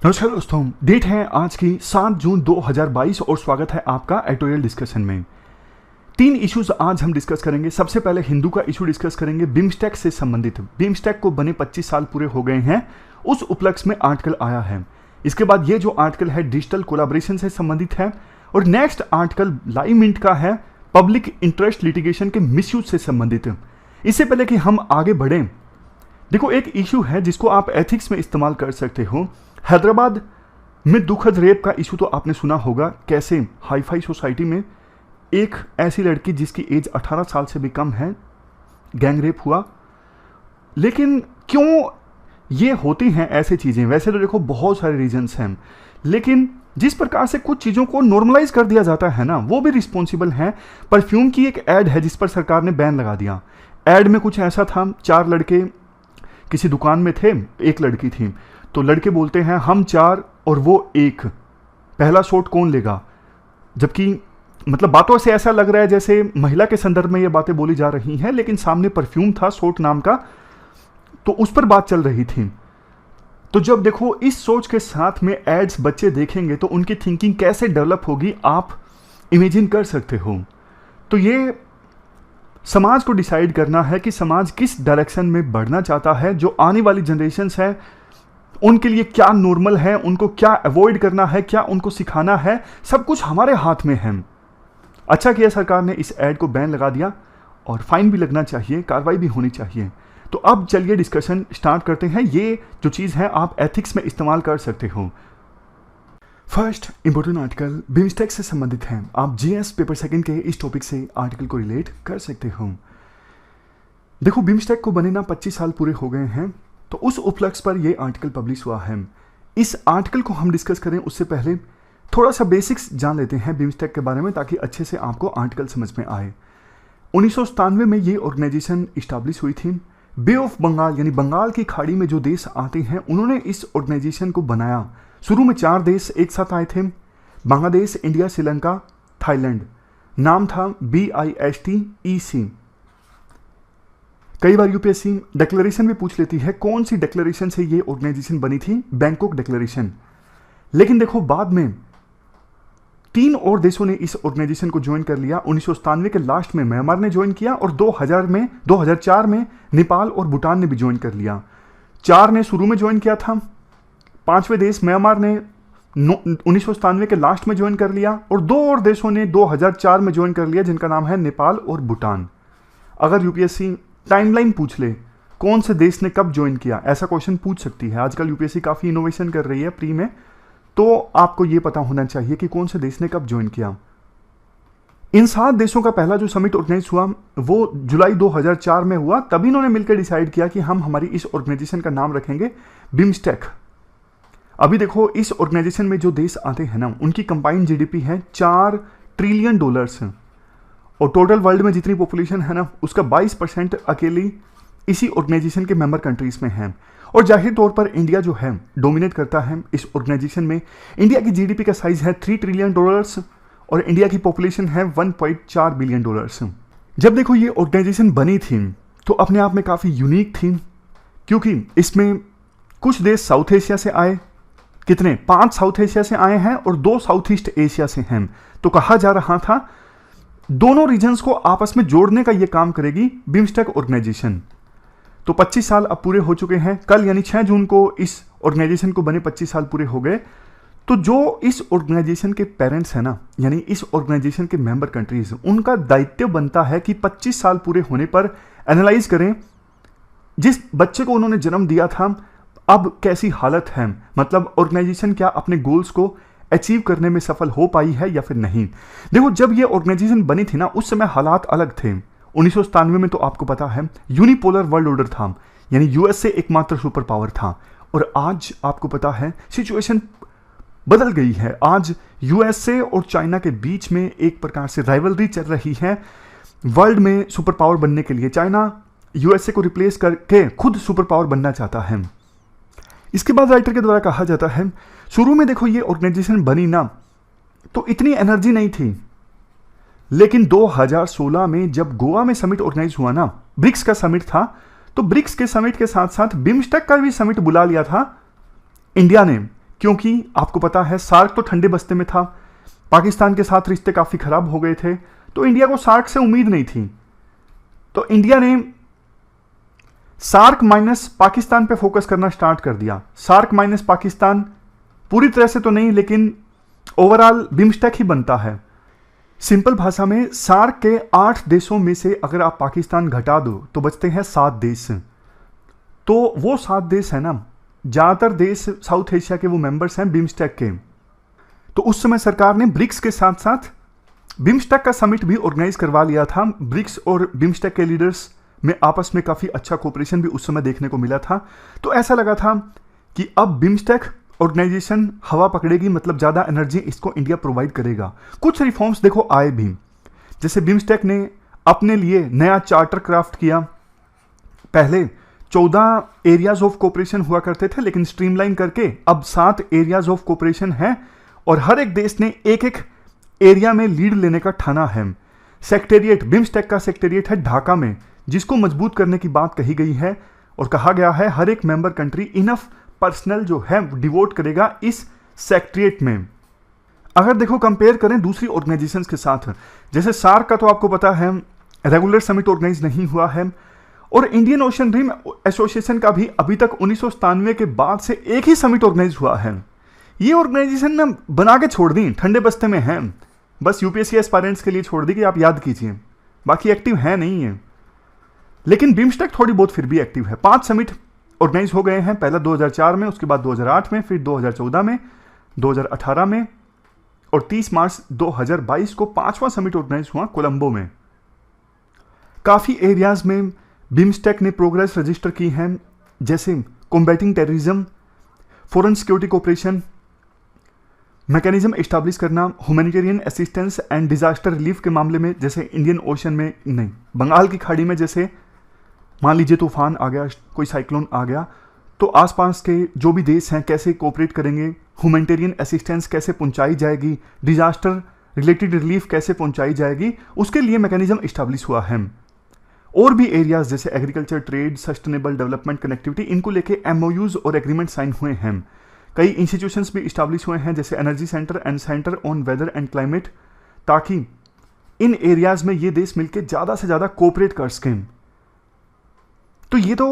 नमस्कार दोस्तों, डेट है आज की 7 जून 2022 और स्वागत है आपका एडिटोरियल डिस्कशन में। तीन इश्यूज आज हम डिस्कस करेंगे। सबसे पहले हिंदू का इशू डिस्कस करेंगे बिम्स्टेक से संबंधित। बिम्स्टेक को बने 25 साल पूरे हो गए हैं, उस उपलक्ष्य में आर्टिकल आया है। इसके बाद ये जो आर्टिकल है डिजिटल कोलैबोरेशन से संबंधित है और नेक्स्ट आर्टिकल लाइव मिंट का है पब्लिक इंटरेस्ट लिटिगेशन के मिसयूज से संबंधित। इससे पहले कि हम आगे बढ़ें, देखो एक इशू है जिसको आप एथिक्स में इस्तेमाल कर सकते हो। हैदराबाद में दुखद रेप का इशू तो आपने सुना होगा, कैसे हाईफाई सोसाइटी में एक ऐसी लड़की जिसकी एज 18 साल से भी कम है गैंग रेप हुआ। लेकिन क्यों ये होती हैं ऐसी चीज़ें? वैसे तो देखो बहुत सारे रीजंस हैं, लेकिन जिस प्रकार से कुछ चीज़ों को नॉर्मलाइज कर दिया जाता है ना, वो भी रिस्पॉन्सिबल है। परफ्यूम की एक ऐड है जिस पर सरकार ने बैन लगा दिया। ऐड में कुछ ऐसा था, 4 लड़के किसी दुकान में थे, एक लड़की थी, तो लड़के बोलते हैं हम 4 और वो 1, पहला शॉट कौन लेगा? जबकि मतलब बातों से ऐसा लग रहा है जैसे महिला के संदर्भ में ये बातें बोली जा रही हैं, लेकिन सामने परफ्यूम था शॉट नाम का, तो उस पर बात चल रही थी। तो जब देखो इस सोच के साथ में एड्स बच्चे देखेंगे तो उनकी थिंकिंग कैसे डेवलप होगी आप इमेजिन कर सकते हो। तो ये समाज को डिसाइड करना है कि समाज किस डायरेक्शन में बढ़ना चाहता है। जो आने वाली जनरेशन्स है उनके लिए क्या नॉर्मल है, उनको क्या अवॉइड करना है, क्या उनको सिखाना है, सब कुछ हमारे हाथ में है। अच्छा किया सरकार ने इस ऐड को बैन लगा दिया और फाइन भी लगना चाहिए, कार्रवाई भी होनी चाहिए। तो अब चलिए डिस्कशन स्टार्ट करते हैं। ये जो चीज़ है आप एथिक्स में इस्तेमाल कर सकते हो। फर्स्ट इंपॉर्टेंट आर्टिकल बिम्स्टेक से संबंधित है। आप जीएस पेपर सेकंड के इस टॉपिक से आर्टिकल को रिलेट कर सकते हो। देखो बिम्स्टेक को बने ना 25 साल पूरे हो गए हैं, तो उस उपलक्ष्य पर यह आर्टिकल पब्लिश हुआ है। इस आर्टिकल को हम डिस्कस करें उससे पहले थोड़ा सा बेसिक्स जान लेते हैं बिम्स्टेक के बारे में, ताकि अच्छे से आपको आर्टिकल समझ में आए। 1997 में ये ऑर्गेनाइजेशन इस्टेब्लिश हुई थी। बे ऑफ बंगाल यानी बंगाल की खाड़ी में जो देश आते हैं उन्होंने इस ऑर्गेनाइजेशन को बनाया। शुरू में 4 देश एक साथ आए थे, बांग्लादेश, इंडिया, श्रीलंका, थाईलैंड। नाम था BISTEC। कई बार यूपीएससी डिक्लेरेशन भी पूछ लेती है कौन सी डिक्लेरेशन से ये ऑर्गेनाइजेशन बनी थी, बैंकॉक डिक्लेरेशन। लेकिन देखो बाद में 3 और देशों ने इस ऑर्गेनाइजेशन को ज्वाइन कर लिया। 1997 के लास्ट में म्यांमार ने ज्वाइन किया और 2004 में नेपाल और भूटान ने भी ज्वाइन कर लिया। 4 ने शुरू में ज्वाइन किया था, 5वें देश म्यांमार ने 1997 के लास्ट में ज्वाइन कर लिया और 2 और देशों ने 2004 में ज्वाइन कर लिया, जिनका नाम है नेपाल और भूटान। अगर यूपीएससी टाइमलाइन पूछ ले कौन से देश ने कब ज्वाइन किया, ऐसा क्वेश्चन पूछ सकती है। आजकल यूपीएससी काफ़ी इनोवेशन कर रही है प्री में, तो आपको ये पता होना चाहिए कि कौन से देश ने कब ज्वाइन किया। इन 7 देशों का पहला जो समिट ऑर्गेनाइज हुआ वो जुलाई 2004 में हुआ। तभी इन्होंने मिलकर डिसाइड किया कि हम हमारी इस ऑर्गेनाइजेशन का नाम रखेंगे बिम्स्टेक। अभी देखो इस ऑर्गेनाइजेशन में जो देश आते हैं ना, उनकी कंबाइंड जीडीपी है $4 ट्रिलियन और टोटल वर्ल्ड में जितनी पॉपुलेशन है ना उसका 22% अकेली इसी ऑर्गेनाइजेशन के मेंबर कंट्रीज में है। और जाहिर तौर पर इंडिया जो है डोमिनेट करता है इस ऑर्गेनाइजेशन में। इंडिया की जीडीपी का साइज है $3 ट्रिलियन और इंडिया की पॉपुलेशन है $1.4 बिलियन। जब देखो ये ऑर्गेनाइजेशन बनी थी तो अपने आप में काफ़ी यूनिक थी, क्योंकि इसमें कुछ देश साउथ एशिया से आए, कितने 5 साउथ एशिया से आए हैं और 2 साउथ ईस्ट एशिया से हैं। तो कहा जा रहा था दोनों रीजन्स को आपस में जोड़ने का ये काम करेगी बिम्स्टेक ऑर्गेनाइजेशन। तो 25 साल अब पूरे हो चुके हैं। कल यानी 6 जून को इस ऑर्गेनाइजेशन को बने 25 साल पूरे हो गए। तो जो इस ऑर्गेनाइजेशन के पेरेंट्स हैं ना, यानी इस ऑर्गेनाइजेशन के मेंबर कंट्रीज, उनका दायित्व बनता है कि 25 साल पूरे होने पर एनालाइज करें जिस बच्चे को उन्होंने जन्म दिया था अब कैसी हालत है, मतलब ऑर्गेनाइजेशन क्या अपने गोल्स को अचीव करने में सफल हो पाई है या फिर नहीं। देखो जब ये ऑर्गेनाइजेशन बनी थी ना उस समय हालात अलग थे। 1997 में तो आपको पता है यूनिपोलर वर्ल्ड ऑर्डर था, यानी यूएसए एकमात्र सुपर पावर था। और आज आपको पता है सिचुएशन बदल गई है। आज यूएसए और चाइना के बीच में एक प्रकार से राइवलरी चल रही है। वर्ल्ड में सुपर पावर बनने के लिए चाइना यूएसए को रिप्लेस करके खुद सुपर पावर बनना चाहता है। इसके बाद राइटर के द्वारा कहा जाता है शुरू में देखो ये ऑर्गेनाइजेशन बनी ना तो इतनी एनर्जी नहीं थी, लेकिन 2016 में जब गोवा में समिट ऑर्गेनाइज हुआ ना, ब्रिक्स का समिट था, तो ब्रिक्स के समिट के साथ साथ बिम्स्टेक का भी समिट बुला लिया था इंडिया ने, क्योंकि आपको पता है सार्क तो ठंडे बस्ते में था, पाकिस्तान के साथ रिश्ते काफ़ी ख़राब हो गए थे, तो इंडिया को सार्क से उम्मीद नहीं थी। तो इंडिया ने सार्क माइनस पाकिस्तान पे फोकस करना स्टार्ट कर दिया। सार्क माइनस पाकिस्तान पूरी तरह से तो नहीं, लेकिन ओवरऑल बिम्स्टेक ही बनता है। सिंपल भाषा में सार्क के 8 देशों में से अगर आप पाकिस्तान घटा दो तो बचते हैं 7 देश। तो वो 7 देश है ना, ज़्यादातर देश साउथ एशिया के वो मेंबर्स हैं बिम्स्टेक के। तो उस समय सरकार ने ब्रिक्स के साथ साथ बिम्स्टेक का समिट भी ऑर्गेनाइज करवा लिया था। ब्रिक्स और बिम्स्टेक के लीडर्स में आपस में काफ़ी अच्छा कोऑपरेशन भी उस समय देखने को मिला था। तो ऐसा लगा था कि अब बिम्स्टेक ऑर्गेनाइजेशन हवा पकड़ेगी, मतलब ज़्यादा एनर्जी इसको इंडिया प्रोवाइड करेगा। कुछ रिफॉर्म्स देखो आए भी, जैसे बिम्स्टेक ने अपने लिए नया चार्टर क्राफ्ट किया। पहले 14 एरियाज ऑफ कोऑपरेशन हुआ करते थे, लेकिन स्ट्रीमलाइन करके अब 7 एरियाज ऑफ कोऑपरेशन है और हर एक देश ने एक एक एरिया में लीड लेने का ठाना है। सेक्रेटेरिएट, बिम्स्टेक का सेक्रेटेरिएट है ढाका में, जिसको मजबूत करने की बात कही गई है और कहा गया है हर एक मेंबर कंट्री इनफ पर्सनल जो है डिवोट करेगा इस सेक्रेटेरिएट में। अगर देखो कंपेयर करें दूसरी ऑर्गेनाइजेशंस के साथ, जैसे सार्क का तो आपको पता है रेगुलर समिट ऑर्गेनाइज नहीं हुआ है, और इंडियन ओशन रिम एसोसिएशन का भी अभी तक 1997 के बाद से एक ही समिट ऑर्गेनाइज हुआ है। ये ऑर्गेनाइजेशन ना बना के छोड़ दी, ठंडे बस्ते में है, बस यूपीएससी एस्पायरेंट्स के लिए छोड़ दी कि आप याद कीजिए, बाकी एक्टिव है नहीं है। लेकिन बिम्स्टेक थोड़ी बहुत फिर भी एक्टिव है। 5 समिट ऑर्गेनाइज हो गए हैं, पहला 2004 में, उसके बाद 2008 में, फिर 2014 में, 2018 में और 30 मार्च 2022 को 5वां समिट ऑर्गेनाइज हुआ कोलंबो में। काफ़ी एरियाज में बिम्स्टेक ने प्रोग्रेस रजिस्टर की हैं, जैसे combating terrorism, foreign security cooperation, mechanism establish करना, humanitarian assistance and disaster relief के मामले में, जैसे इंडियन ओशन में नहीं, बंगाल की खाड़ी में जैसे मान लीजिए तूफान आ गया, कोई साइक्लोन आ गया, तो आसपास के जो भी देश हैं कैसे कोऑपरेट करेंगे, ह्यूमैनिटेरियन असिस्टेंस कैसे पहुंचाई जाएगी, डिजास्टर रिलेटेड रिलीफ कैसे पहुंचाई जाएगी, उसके लिए मैकेनिज्म इस्टेब्लिश हुआ है। और भी एरियाज जैसे agriculture, trade, sustainable development, connectivity, इनको लेके एमओयूज और एग्रीमेंट साइन हुए हैं। कई इंस्टीट्यूशंस भी इस्टेब्लिश हुए हैं, जैसे energy centre and centre on whether and climate, ताकि इन एरियाज में ये देश मिलकर ज़्यादा से ज़्यादा कोऑपरेट कर सकें। तो ये तो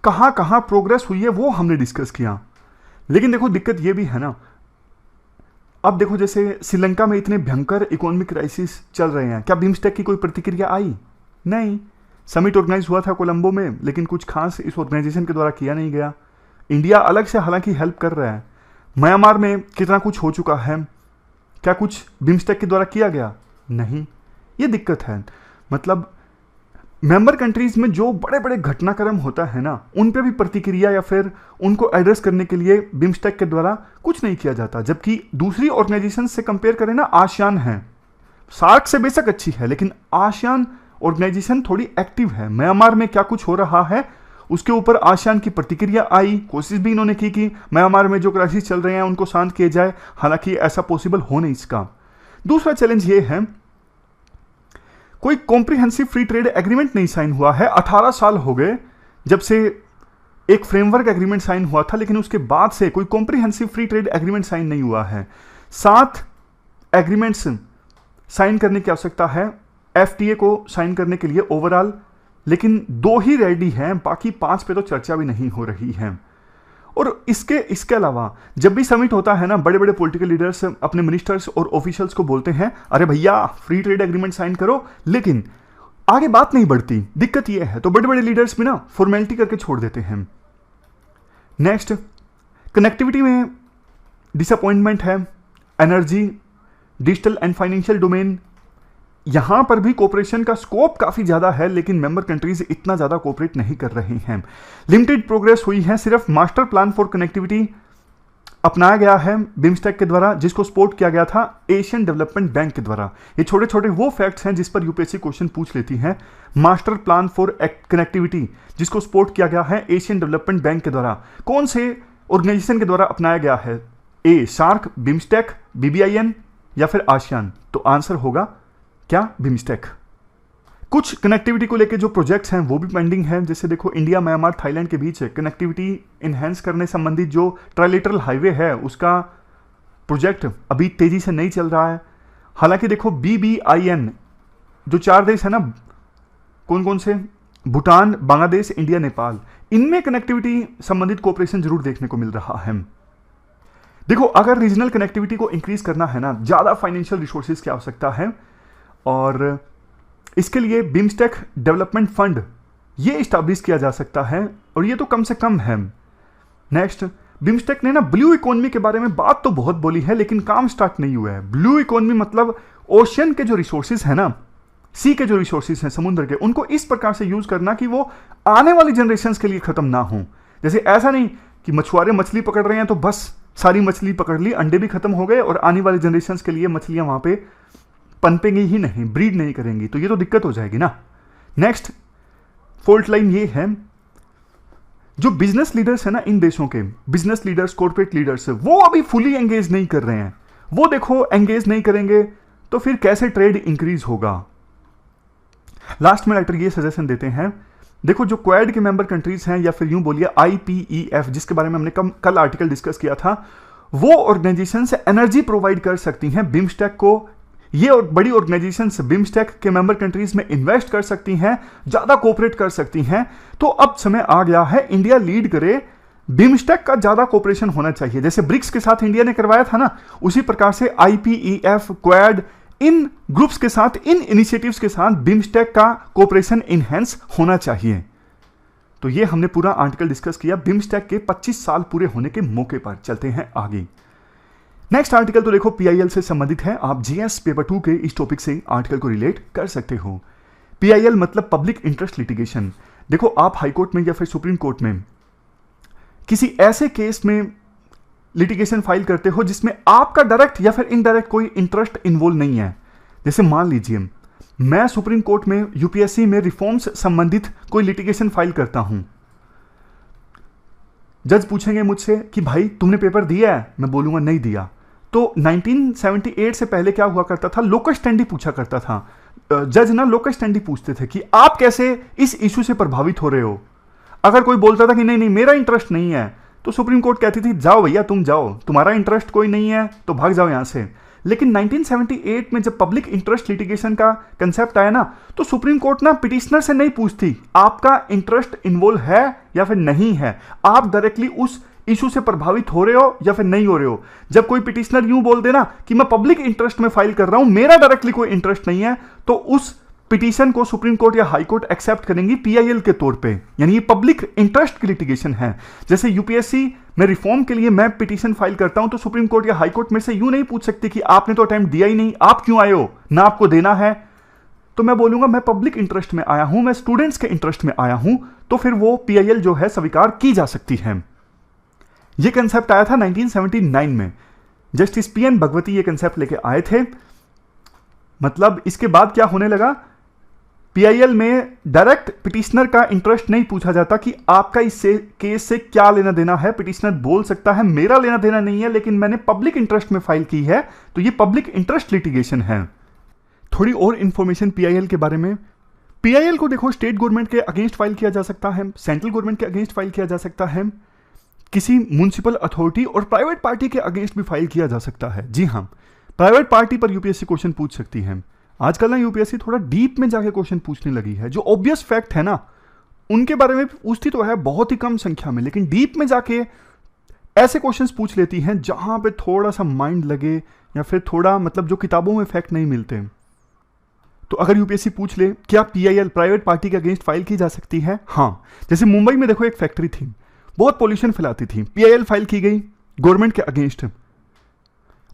कहाँ कहाँ प्रोग्रेस हुई है वो हमने डिस्कस किया। लेकिन देखो दिक्कत ये भी है ना, अब देखो जैसे श्रीलंका में इतने भयंकर इकोनॉमिक क्राइसिस चल रहे हैं, क्या बिम्स्टेक की कोई प्रतिक्रिया आई? नहीं। समिट ऑर्गेनाइज हुआ था कोलंबो में, लेकिन कुछ खास इस ऑर्गेनाइजेशन के द्वारा किया नहीं गया। इंडिया अलग से हालांकि हेल्प कर रहा है। म्यांमार में कितना कुछ हो चुका है, क्या कुछ बिम्स्टेक के द्वारा किया गया? नहीं। ये दिक्कत है, मतलब मेंबर कंट्रीज में जो बड़े बड़े घटनाक्रम होता है ना, उन पे भी प्रतिक्रिया या फिर उनको एड्रेस करने के लिए बिम्स्टेक के द्वारा कुछ नहीं किया जाता। जबकि दूसरी ऑर्गेनाइजेशन से कंपेयर करें ना, आसियान है, सार्क से बेशक अच्छी है, लेकिन आसियान ऑर्गेनाइजेशन थोड़ी एक्टिव है। म्यांमार में क्या कुछ हो रहा है उसके ऊपर आसियान की प्रतिक्रिया आई, कोशिश भी इन्होंने की कि म्यांमार में जो क्राइसिस चल रहे हैं उनको शांत किया जाए, हालांकि ऐसा पॉसिबल हो नहीं इसका। दूसरा चैलेंज ये है, कोई कॉम्प्रिहेंसिव फ्री ट्रेड एग्रीमेंट नहीं साइन हुआ है। 18 साल हो गए जब से एक फ्रेमवर्क एग्रीमेंट साइन हुआ था, लेकिन उसके बाद से कोई comprehensive free trade agreement sign नहीं हुआ है। 7 एग्रीमेंट्स साइन करने की आवश्यकता है एफटीए को साइन करने के लिए ओवरऑल, लेकिन 2 ही रेडी हैं, बाकी 5 पे तो चर्चा भी नहीं हो रही है। और इसके अलावा जब भी समिट होता है ना, बड़े बड़े पॉलिटिकल लीडर्स अपने मिनिस्टर्स और ऑफिशियल्स को बोलते हैं, अरे भैया फ्री ट्रेड एग्रीमेंट साइन करो, लेकिन आगे बात नहीं बढ़ती। दिक्कत यह है, तो बड़े बड़े लीडर्स भी ना फॉर्मेलिटी करके छोड़ देते हैं। नेक्स्ट, कनेक्टिविटी में डिसअपॉइंटमेंट है। Energy, digital and financial domain, यहां पर भी कोऑपरेशन का स्कोप काफी ज्यादा है, लेकिन मेंबर कंट्रीज इतना ज्यादा कोऑपरेट नहीं कर रही हैं। लिमिटेड प्रोग्रेस हुई है। सिर्फ मास्टर प्लान फॉर कनेक्टिविटी अपनाया गया है बिम्स्टेक के द्वारा, जिसको सपोर्ट किया गया था एशियन डेवलपमेंट बैंक के द्वारा। ये छोटे छोटे वो फैक्ट्स हैं जिस पर यूपीएससी क्वेश्चन पूछ लेती है। मास्टर प्लान फॉर कनेक्टिविटी जिसको सपोर्ट किया गया है एशियन डेवलपमेंट बैंक के द्वारा, कौन से ऑर्गेनाइजेशन के द्वारा अपनाया गया है? ए सार्क, बिम्स्टेक, बीबीआईएन या फिर आसियान? तो आंसर होगा क्या? बिम्स्टेक। कुछ कनेक्टिविटी को लेकर जो प्रोजेक्ट्स हैं वो भी पेंडिंग हैं। जैसे देखो इंडिया, म्यांमार, थाईलैंड के बीच कनेक्टिविटी इन्हेंस करने संबंधित जो ट्राइलेटरल हाईवे है उसका प्रोजेक्ट अभी तेजी से नहीं चल रहा है। हालांकि देखो BBIN जो 4 देश है ना, कौन कौन से, भूटान, बांग्लादेश, इंडिया, नेपाल, इनमें कनेक्टिविटी संबंधित कोऑपरेशन जरूर देखने को मिल रहा है। देखो अगर रीजनल कनेक्टिविटी को इंक्रीज करना है ना, ज्यादा फाइनेंशियल रिसोर्सेज की आवश्यकता है और इसके लिए बिम्स्टेक डेवलपमेंट फंड ये इस्टेब्लिश किया जा सकता है और ये तो कम से कम है। नेक्स्ट, बिम्स्टेक ने ना ब्लू इकोनॉमी के बारे में बात तो बहुत बोली है लेकिन काम स्टार्ट नहीं हुआ है। ब्लू इकोनॉमी मतलब ओशियन के जो रिसोर्सेज है ना, सी के जो रिसोर्सेज हैं समुद्र के, उनको इस प्रकार से यूज करना कि वो आने वाली जनरेशन के लिए खत्म ना हो। जैसे ऐसा नहीं कि मछुआरे मछली पकड़ रहे हैं तो बस सारी मछली पकड़ ली, अंडे भी खत्म हो गए और आने वाली जनरेशन के लिए मछलियां वहां पे पनपेंगी ही नहीं, ब्रीड नहीं करेंगी, तो ये तो दिक्कत हो जाएगी ना। नेक्स्ट फॉल्ट लाइन ये है, जो बिजनेस लीडर्स है ना इन देशों के, बिजनेस लीडर्स, कॉर्पोरेट लीडर्स, वो अभी फुली एंगेज नहीं कर रहे हैं। वो देखो एंगेज नहीं करेंगे तो फिर कैसे ट्रेड इंक्रीज होगा। लास्ट में राइटर ये सजेशन देते हैं, देखो जो क्वाड के मेंबर कंट्रीज हैं या फिर यूं बोलिए IPEF, जिसके बारे में हमने कल आर्टिकल डिस्कस किया था, वो ऑर्गेनाइजेशन से एनर्जी प्रोवाइड कर सकती हैं बिम्स्टेक को। ये और बड़ी ऑर्गेनाइजेशंस बिम्स्टेक के मेंबर कंट्रीज में इन्वेस्ट कर सकती हैं, ज्यादा कोऑपरेट कर सकती हैं। तो अब समय आ गया है इंडिया लीड करे, बिम्स्टेक का ज्यादा कोऑपरेशन होना चाहिए। जैसे ब्रिक्स के साथ इंडिया ने करवाया था ना, उसी प्रकार से IPEF, क्वाड, इन ग्रुप्स के साथ, इन इनिशिएटिव्स के साथ बिम्स्टेक का कोऑपरेशन इनहेंस होना चाहिए। तो ये हमने पूरा आर्टिकल डिस्कस किया बिम्स्टेक के 25 साल पूरे होने के मौके पर। चलते हैं आगे। नेक्स्ट आर्टिकल तो देखो PIL से संबंधित है। आप GS पेपर 2 के इस टॉपिक से आर्टिकल को रिलेट कर सकते हो। PIL मतलब पब्लिक इंटरेस्ट लिटिगेशन। देखो आप हाई कोर्ट में या फिर सुप्रीम कोर्ट में किसी ऐसे केस में लिटिगेशन फाइल करते हो जिसमें आपका डायरेक्ट या फिर इनडायरेक्ट कोई इंटरेस्ट इन्वॉल्व नहीं है। जैसे मान लीजिए मैं सुप्रीम कोर्ट में UPSC में रिफॉर्म्स संबंधित कोई लिटिगेशन फाइल करता हूं। जज पूछेंगे मुझसे कि भाई तुमने पेपर दिया है, मैं बोलूंगा नहीं दिया। तो 1978 से पहले क्या हुआ करता था, लोकस स्टैंडी पूछा करता था। जज ना लोकस स्टैंडी पूछते थे कि आप कैसे इस इशू से प्रभावित हो रहे हो। अगर कोई बोलता था कि नहीं नहीं मेरा इंटरेस्ट नहीं है, तो सुप्रीम कोर्ट कहती थी जाओ भैया तुम जाओ, तुम्हारा इंटरेस्ट कोई नहीं है तो भाग जाओ यहां से। लेकिन 1978 में जब पब्लिक इंटरेस्ट लिटिगेशन का कंसेप्ट आया ना, तो सुप्रीम कोर्ट ना पिटिशनर से नहीं पूछती आपका इंटरेस्ट इन्वॉल्व है या फिर नहीं है, आप डायरेक्टली उस इशू से प्रभावित हो रहे हो या फिर नहीं हो रहे हो। जब कोई पिटिशनर यूं बोल देना कि मैं पब्लिक इंटरेस्ट में फाइल कर रहा हूं, मेरा डायरेक्टली कोई इंटरेस्ट नहीं है, तो उस पिटीशन को सुप्रीम कोर्ट या हाई कोर्ट एक्सेप्ट करेंगी PIL के तौर पे। यानी ये पब्लिक इंटरेस्ट की लिटिगेशन है। जैसे UPSC में रिफॉर्म के लिए मैं पिटीशन फाइल करता हूं तो सुप्रीम कोर्ट या हाई कोर्ट में से यूं नहीं पूछ सकती कि आपने तो अटेम्प्ट दिया ही नहीं, आप क्यों आए हो, ना आपको देना है। तो मैं बोलूंगा मैं पब्लिक इंटरेस्ट में आया हूं, मैं स्टूडेंट्स के इंटरेस्ट में आया हूं, तो फिर वो PIL जो है स्वीकार की जा सकती है। यह कंसेप्ट आया था 1979 में, जस्टिस PN भगवती ये कंसेप्ट लेके आए थे। मतलब इसके बाद क्या होने लगा, PIL में डायरेक्ट पिटिशनर का इंटरेस्ट नहीं पूछा जाता कि आपका इस केस से क्या लेना देना है। पिटिशनर बोल सकता है मेरा लेना देना नहीं है, लेकिन मैंने पब्लिक इंटरेस्ट में फाइल की है, तो ये पब्लिक इंटरेस्ट लिटिगेशन है। थोड़ी और इंफॉर्मेशन PIL के बारे में। PIL को देखो स्टेट गवर्नमेंट के अगेंस्ट फाइल किया जा सकता है, सेंट्रल गवर्नमेंट के अगेंस्ट फाइल किया जा सकता है, किसी म्युनिसिपल अथॉरिटी और प्राइवेट पार्टी के अगेंस्ट भी फाइल किया जा सकता है। जी हाँ, प्राइवेट पार्टी पर UPSC क्वेश्चन पूछ सकती है। आजकल ना UPSC थोड़ा डीप में जाके क्वेश्चन पूछने लगी है। जो ऑब्वियस फैक्ट है ना उनके बारे में पूछती तो है बहुत ही कम संख्या में, लेकिन डीप में जाके ऐसे क्वेश्चंस पूछ लेती हैं जहां पे थोड़ा सा माइंड लगे या फिर थोड़ा मतलब जो किताबों में फैक्ट नहीं मिलते। तो अगर UPSC पूछ ले क्या PIL प्राइवेट पार्टी के अगेंस्ट फाइल की जा सकती है, हाँ। जैसे मुंबई में देखो एक फैक्ट्री थी, बहुत पॉल्यूशन फैलाती थी, PIL फाइल की गई गवर्नमेंट के अगेंस्ट।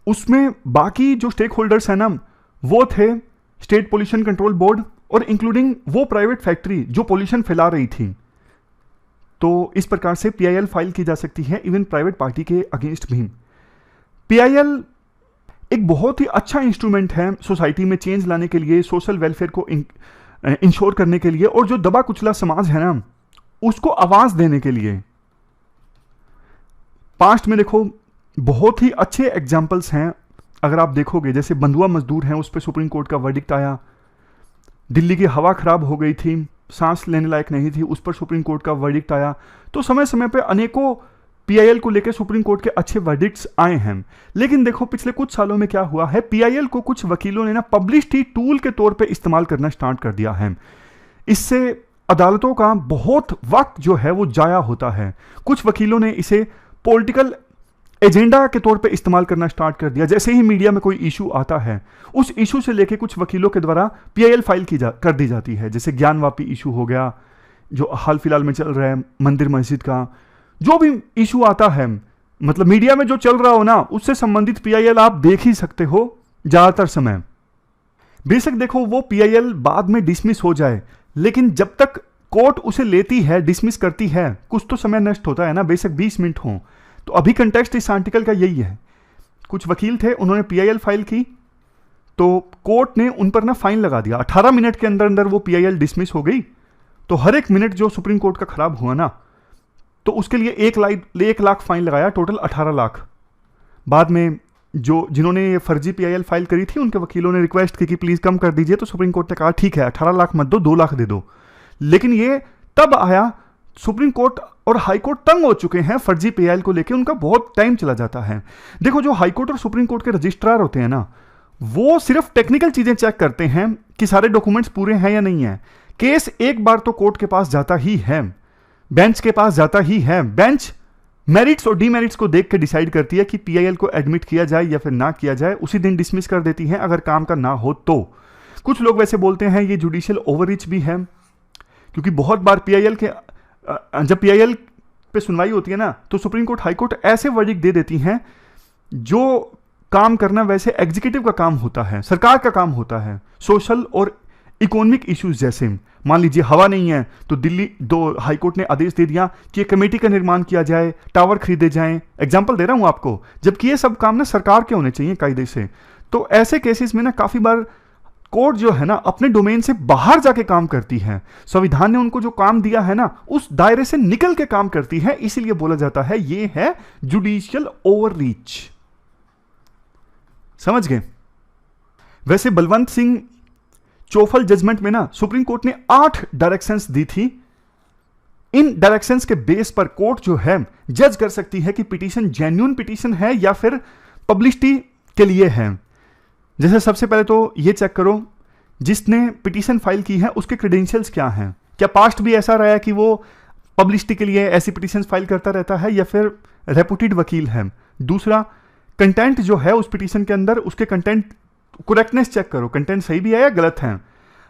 उसमें बाकी जो स्टेक होल्डर्स हैं ना वो थे स्टेट पोल्यूशन कंट्रोल बोर्ड और इंक्लूडिंग वो प्राइवेट फैक्ट्री जो पोल्यूशन फैला रही थी। तो इस प्रकार से PIL फाइल की जा सकती है इवन प्राइवेट पार्टी के अगेंस्ट भी। PIL एक बहुत ही अच्छा इंस्ट्रूमेंट है सोसाइटी में चेंज लाने के लिए, सोशल वेलफेयर को इंश्योर करने के लिए, और जो दबा कुचला समाज है ना उसको आवाज देने के लिए। पास्ट में देखो बहुत ही अच्छे एग्जाम्पल्स हैं। अगर आप देखोगे जैसे बंधुआ मजदूर हैं, उस पर सुप्रीम कोर्ट का वर्डिक्ट आया। दिल्ली की हवा खराब हो गई थी, सांस लेने लायक नहीं थी, उस पर सुप्रीम कोर्ट का वर्डिक्ट आया। तो समय समय पे अनेकों पीआईएल को लेकर सुप्रीम कोर्ट के अच्छे वर्डिक्ट्स आए हैं। लेकिन देखो पिछले कुछ सालों में क्या हुआ है, पीआईएल को कुछ वकीलों ने ना पब्लिसिटी टूल के तौर पे इस्तेमाल करना स्टार्ट कर दिया है। इससे अदालतों का बहुत वक्त जो है वो जाया होता है। कुछ वकीलों ने इसे पॉलिटिकल एजेंडा के तौर पे इस्तेमाल करना स्टार्ट कर दिया। जैसे ही मीडिया में कोई इशू आता है, उस इशू से लेके कुछ वकीलों के द्वारा पीआईएल फाइल कर दी जाती है। जैसे ज्ञानवापी इशू हो गया, जो हाल फिलहाल में चल रहा है, मंदिर मस्जिद का जो भी इशू आता है, मतलब मीडिया में जो चल रहा हो ना, उससे संबंधित पीआईएल आप देख ही सकते हो ज्यादातर समय। बेशक देखो वो पीआईएल बाद में डिसमिस हो जाए, लेकिन जब तक कोर्ट उसे लेती है, डिसमिस करती है, कुछ तो समय नष्ट होता है ना, बेशक 20 मिनट हो। तो अभी कंटेक्स्ट इस आर्टिकल का यही है। कुछ वकील थे, उन्होंने पीआईएल फाइल की, तो कोर्ट ने उन पर ना फाइन लगा दिया। 18 मिनट के अंदर अंदर वो पीआईएल डिसमिस हो गई। तो हर एक मिनट जो सुप्रीम कोर्ट का खराब हुआ ना, तो उसके लिए 1 लाख फाइन लगाया, टोटल 18 लाख। बाद में जिन्होंने ये फर्जी पीआईएल फाइल करी थी, उनके वकीलों ने रिक्वेस्ट की कि प्लीज कम कर दीजिए। तो सुप्रीम कोर्ट ने कहा ठीक है, 18 लाख मत दो, 2 लाख दे दो। लेकिन ये तब आया, सुप्रीम कोर्ट और हाई कोर्ट तंग हो चुके हैं फर्जी पीआईएल को लेकर, उनका बहुत टाइम चला जाता है। देखो जो हाई कोर्ट और सुप्रीम कोर्ट के रजिस्ट्रार होते हैं ना, वो सिर्फ टेक्निकल चीजें चेक करते हैं कि सारे डॉक्यूमेंट्स पूरे हैं या नहीं है। केस एक बार तो कोर्ट के पास जाता ही है, बेंच के पास जाता ही है। बेंच मेरिट्स और डीमेरिट्स को देख के डिसाइड करती है कि पीआईएल को एडमिट किया जाए या फिर ना किया जाए, उसी दिन डिसमिस कर देती है अगर काम का ना हो तो। कुछ लोग वैसे बोलते हैं ये जुडिशियल ओवररीच भी है, क्योंकि बहुत बार जब पीआईएल पे सुनवाई होती है ना, तो सुप्रीम कोर्ट हाई कोर्ट ऐसे वर्डिक्ट दे देती हैं जो काम करना वैसे एग्जीक्यूटिव का काम होता है, सरकार का काम होता है। सोशल और इकोनॉमिक इश्यूज जैसे मान लीजिए हवा नहीं है, तो दिल्ली हाई कोर्ट ने आदेश दे दिया कि एक कमेटी का निर्माण किया जाए, टावर खरीदे जाएं। एग्जांपल दे रहा हूं आपको, जबकि ये सब काम ना सरकार के होने चाहिए कायदे से। तो ऐसे केसेस में ना काफी बार कोर्ट जो है ना अपने डोमेन से बाहर जाके काम करती है। संविधान ने उनको जो काम दिया है ना, उस दायरे से निकल के काम करती है। इसीलिए बोला जाता है ये है जुडिशियल ओवररीच। समझ गए? वैसे बलवंत सिंह चोफल जजमेंट में ना सुप्रीम कोर्ट ने 8 डायरेक्शंस दी थी। इन डायरेक्शंस के बेस पर कोर्ट जो है जज कर सकती है कि पिटीशन जेन्युइन पिटीशन है या फिर पब्लिसिटी के लिए है। जैसे सबसे पहले तो ये चेक करो, जिसने पिटीशन फाइल की है उसके क्रेडेंशियल्स क्या हैं। क्या पास्ट भी ऐसा रहा है कि वो पब्लिसिटी के लिए ऐसी पिटीशन फाइल करता रहता है या फिर रेपुटेड वकील है। दूसरा, कंटेंट जो है उस पिटीशन के अंदर, उसके कंटेंट करेक्टनेस चेक करो, कंटेंट सही भी है या गलत है।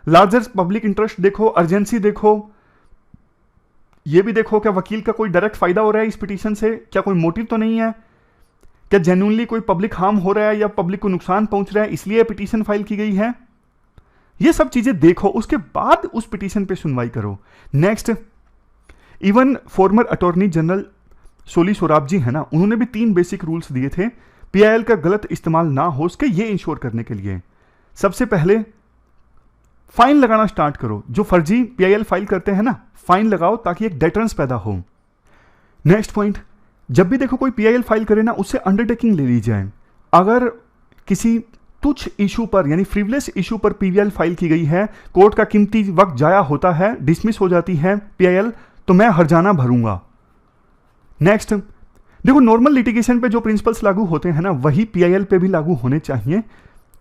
लार्जर पब्लिक इंटरेस्ट देखो, अर्जेंसी देखो, ये भी देखो क्या वकील का कोई डायरेक्ट फायदा हो रहा है इस पिटीशन से, क्या कोई मोटिव तो नहीं है, क्या जेन्युइनली कोई पब्लिक हार्म हो रहा है या पब्लिक को नुकसान पहुंच रहा है इसलिए पिटीशन फाइल की गई है। ये सब चीजें देखो, उसके बाद उस पिटीशन पे सुनवाई करो। Next, even former attorney general Soli Sorabjee है ना, उन्होंने भी 3 बेसिक रूल्स दिए थे पीआईएल का गलत इस्तेमाल ना हो सके ये इंश्योर करने के लिए। सबसे पहले फाइन लगाना स्टार्ट करो, जो फर्जी पीआईएल फाइल करते हैं ना, फाइन लगाओ ताकि एक डेटरेंस पैदा हो। नेक्स्ट पॉइंट, जब भी देखो कोई पीआईएल फाइल करे ना, उससे अंडरटेकिंग ले ली जाए। अगर किसी तुच्छ इशू पर यानी फ्रीवलेस इशू पर पीआईएल फाइल की गई है, कोर्ट का कीमती वक्त जाया होता है, डिसमिस हो जाती है पीआईएल, तो मैं हर्जाना भरूंगा। नेक्स्ट, देखो नॉर्मल लिटिगेशन पे जो प्रिंसिपल्स लागू होते हैं ना, वही पीआईएल पे भी लागू होने चाहिए।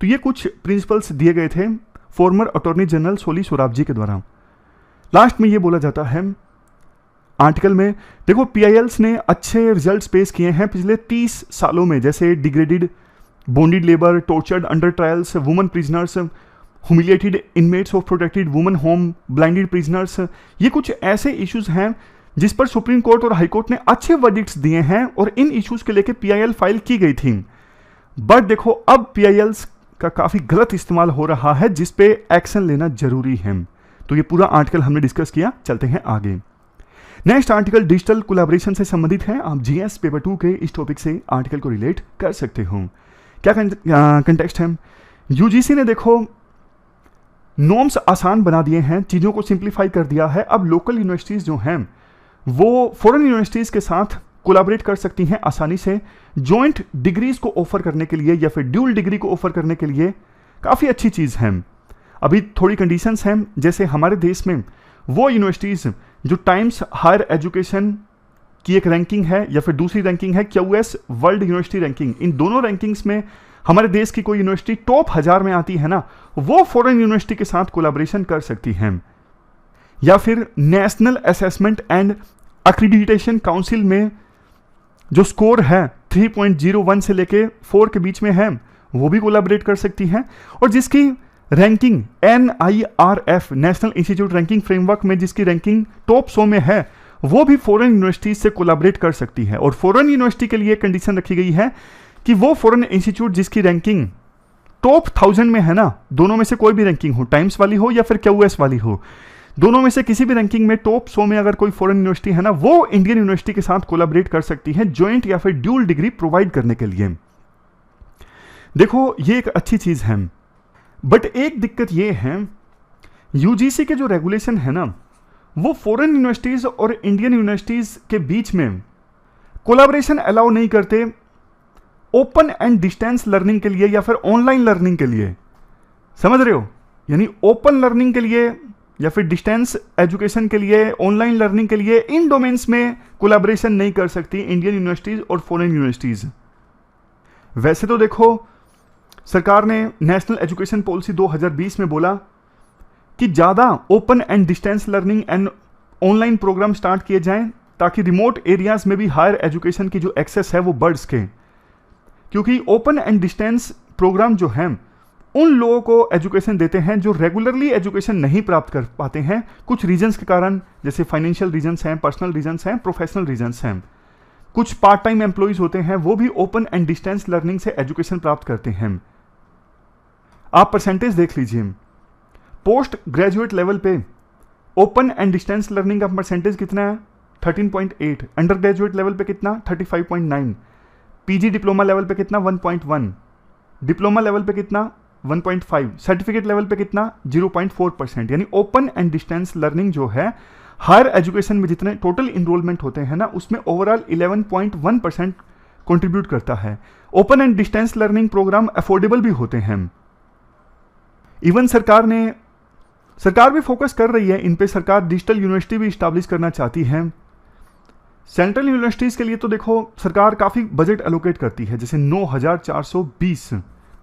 तो ये कुछ प्रिंसिपल्स दिए गए थे farmer attorney general Soli Sorab जी के द्वारा। लास्ट में ये बोला जाता है आर्टिकल में, देखो पीआईएल्स ने अच्छे रिजल्ट्स पेश किए हैं पिछले 30 सालों में, जैसे degraded bonded labour, tortured under trials, women prisoners, humiliated inmates of protected women home, blinded prisoners. ये कुछ ऐसे इश्यूज हैं जिस पर सुप्रीम कोर्ट और हाई कोर्ट ने अच्छे वर्डिक्ट्स दिए हैं और इन इश्यूज के लेके पीआईएल फाइल की गई थी। बट देखो अब पीआईएल्स का काफी गलत इस्तेमाल हो रहा है, जिस पे एक्शन लेना जरूरी है। तो ये पूरा आर्टिकल हमने डिस्कस किया, चलते हैं आगे। नेक्स्ट आर्टिकल डिजिटल कोलैबोरेशन से संबंधित है। आप जीएस पेपर 2 के इस टॉपिक से आर्टिकल को रिलेट कर सकते हो। क्या कंटेक्स्ट है, यूजीसी ने देखो नॉर्म्स आसान बना दिए हैं, चीजों को सिंप्लीफाई कर दिया है। अब लोकल यूनिवर्सिटीज जो हैं वो फॉरेन यूनिवर्सिटीज के साथ कोलैबोरेट कर सकती हैं आसानी से, जॉइंट डिग्रीज को ऑफर करने के लिए या फिर ड्यूल डिग्री को ऑफर करने के लिए काफी अच्छी चीज है। अभी थोड़ी कंडीशंस हैं, जैसे हमारे देश में वो यूनिवर्सिटीज़ जो टाइम्स हायर एजुकेशन की एक रैंकिंग है या फिर दूसरी रैंकिंग है QS वर्ल्ड यूनिवर्सिटी रैंकिंग, इन दोनों रैंकिंग्स में हमारे देश की कोई यूनिवर्सिटी टॉप 1000 में आती है ना, वो फॉरेन यूनिवर्सिटी के साथ कोलैबोरेशन कर सकती है। या फिर national assessment and accreditation council में जो स्कोर है 3.01 से लेके 4 के बीच में है, वो भी कोलैबोरेट कर सकती है। और जिसकी ranking NIRF national institute ranking framework में जिसकी रैंकिंग टॉप 100 में है, वो भी फॉरेन यूनिवर्सिटीज से कोलैबोरेट कर सकती है। और फॉरेन यूनिवर्सिटी के लिए कंडीशन रखी गई है कि वो फॉरेन इंस्टीट्यूट जिसकी रैंकिंग टॉप 1000 में है ना, दोनों में से कोई भी रैंकिंग हो, टाइम्स वाली हो या फिर QS वाली हो, दोनों में से किसी भी रैंकिंग में टॉप 100 में अगर कोई फॉरेन यूनिवर्सिटी है ना, वो इंडियन यूनिवर्सिटी के साथ कोलैबोरेट कर सकती है ज्वाइंट या फिर ड्यूल डिग्री प्रोवाइड करने के लिए। देखो ये एक अच्छी चीज है, बट एक दिक्कत ये है, UGC के जो रेगुलेशन है ना, वो फॉरेन यूनिवर्सिटीज और इंडियन यूनिवर्सिटीज के बीच में कोलैबोरेशन अलाउ नहीं करते ओपन एंड डिस्टेंस लर्निंग के लिए या फिर ऑनलाइन लर्निंग के लिए। समझ रहे हो? यानी ओपन लर्निंग के लिए या फिर डिस्टेंस एजुकेशन के लिए, ऑनलाइन लर्निंग के लिए इन डोमेन्स में कोलैबोरेशन नहीं कर सकती इंडियन यूनिवर्सिटीज और फॉरेन यूनिवर्सिटीज। वैसे तो देखो सरकार ने नेशनल एजुकेशन पॉलिसी 2020 में बोला कि ज़्यादा open and distance learning and online program start किए जाएं ताकि रिमोट एरियाज में भी हायर एजुकेशन की जो एक्सेस है वो बढ़ सके। क्योंकि ओपन एंड डिस्टेंस प्रोग्राम जो हैं उन लोगों को एजुकेशन देते हैं जो रेगुलरली एजुकेशन नहीं प्राप्त कर पाते हैं कुछ रीजंस के कारण, जैसे फाइनेंशियल रीजंस हैं, पर्सनल रीजंस हैं, प्रोफेशनल रीजंस हैं। कुछ पार्ट टाइम एम्प्लॉइज होते हैं, वो भी ओपन एंड डिस्टेंस लर्निंग से एजुकेशन प्राप्त करते हैं। आप परसेंटेज देख लीजिए, पोस्ट ग्रेजुएट लेवल पे ओपन एंड डिस्टेंस लर्निंग का परसेंटेज कितना है? 13.8। अंडर ग्रेजुएट लेवल पे कितना? 35.9। PG डिप्लोमा लेवल पे कितना? 1.1। डिप्लोमा लेवल पे कितना? 1.5। सर्टिफिकेट लेवल पे कितना? 0.4%। यानी ओपन एंड डिस्टेंस लर्निंग जो है हायर एजुकेशन में जितने टोटल इनरोलमेंट होते हैं ना, उसमें ओवरऑल 11.1% कंट्रीब्यूट करता है। Open and distance learning program affordable भी होते हैं। इवन सरकार भी फोकस कर रही है इन पे। सरकार डिजिटल यूनिवर्सिटी भी इस्टेब्लिश करना चाहती है। सेंट्रल यूनिवर्सिटीज़ के लिए तो देखो सरकार काफ़ी बजट एलोकेट करती है, जैसे 9,420,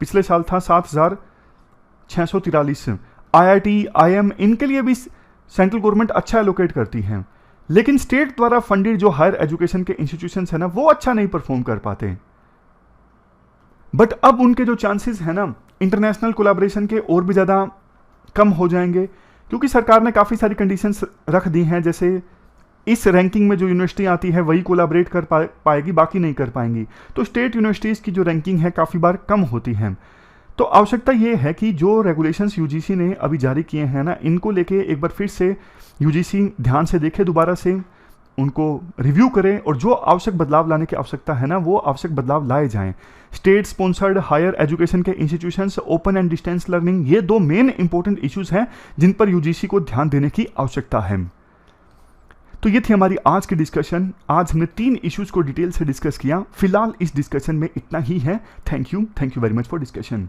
पिछले साल था 7,643। IIT, IIM इनके लिए भी सेंट्रल गवर्नमेंट अच्छा एलोकेट करती है, लेकिन स्टेट द्वारा फंडेड जो हायर एजुकेशन के इंस्टीट्यूशंस है ना, वो अच्छा नहीं परफॉर्म कर पाते। बट अब उनके जो चांसेस है ना इंटरनेशनल कोलैबोरेशन के और भी ज़्यादा कम हो जाएंगे, क्योंकि सरकार ने काफ़ी सारी कंडीशंस रख दी हैं। जैसे इस रैंकिंग में जो यूनिवर्सिटी आती है वही कोलैबोरेट कर पाएगी, बाकी नहीं कर पाएंगी। तो स्टेट यूनिवर्सिटीज़ की जो रैंकिंग है काफ़ी बार कम होती है। तो आवश्यकता ये है कि जो रेगुलेशंस UGC ने अभी जारी किए हैं ना, इनको लेके एक बार फिर से UGC ध्यान से देखे, दोबारा से उनको रिव्यू करें और जो आवश्यक बदलाव लाने की आवश्यकता है ना, वो आवश्यक बदलाव लाए जाएं। स्टेट स्पॉन्सर्ड हायर एजुकेशन के institutions, open and distance learning, ये दो मेन इंपॉर्टेंट इश्यूज हैं जिन पर UGC को ध्यान देने की आवश्यकता है। तो ये थी हमारी आज की डिस्कशन। आज हमने 3 इश्यूज को डिटेल से डिस्कस किया। फिलहाल इस डिस्कशन में इतना ही है। Thank you very much for discussion.